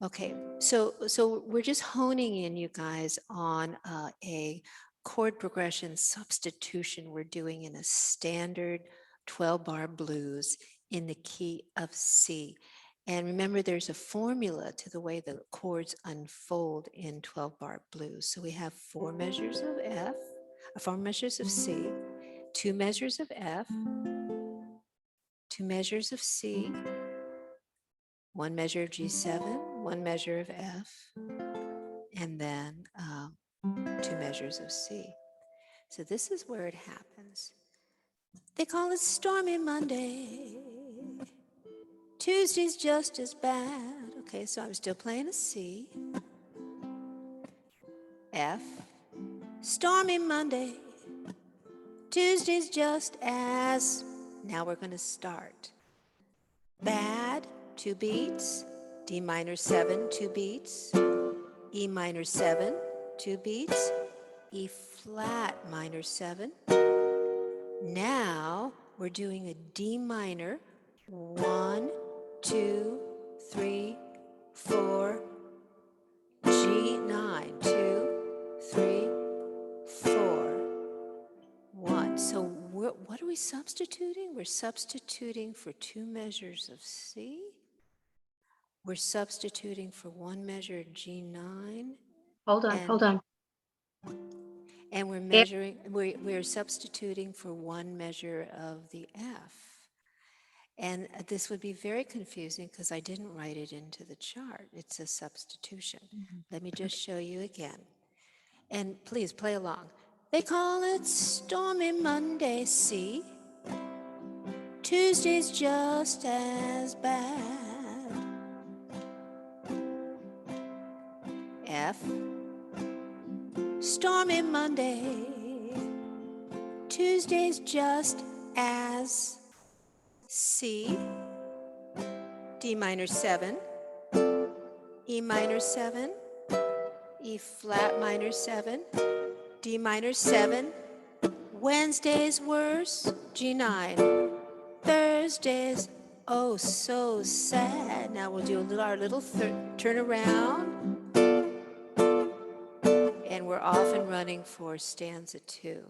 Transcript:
Okay, so we're just honing in, you guys, on a chord progression substitution we're doing in a standard 12-bar blues in the key of C. And remember, there's a formula to the way the chords unfold in 12-bar blues. So we have 4 measures of F, 4 measures of C, 2 measures of F, 2 measures of C, 1 measure of G7, 1 measure of F, and then 2 measures of C. So this is where it happens. They call it Stormy Monday. Tuesday's just as bad. Okay, so I'm still playing a C, F, Stormy Monday. Tuesday's just as, now we're going to start. Bad, 2 beats, D minor 7, 2 beats, E minor 7, 2 beats, E flat minor 7. Now we're doing a D minor, 1, 2, 3, 4, G9, 2, 3, 4, 1. So what are we substituting? We're substituting for 2 measures of C. We're substituting for 1 measure of G9. Hold on. And we're substituting for 1 measure of the F. And this would be very confusing because I didn't write it into the chart. It's a substitution. Let me just show you again. And please play along. They call it Stormy Monday, C. Tuesday's just as bad. F. Stormy Monday. Tuesday's just as C, D minor 7, E minor 7, E flat minor 7, D minor 7. Wednesday's worse, G9. Thursday's oh so sad. Now we'll do our little turn around. And we're off and running for stanza 2.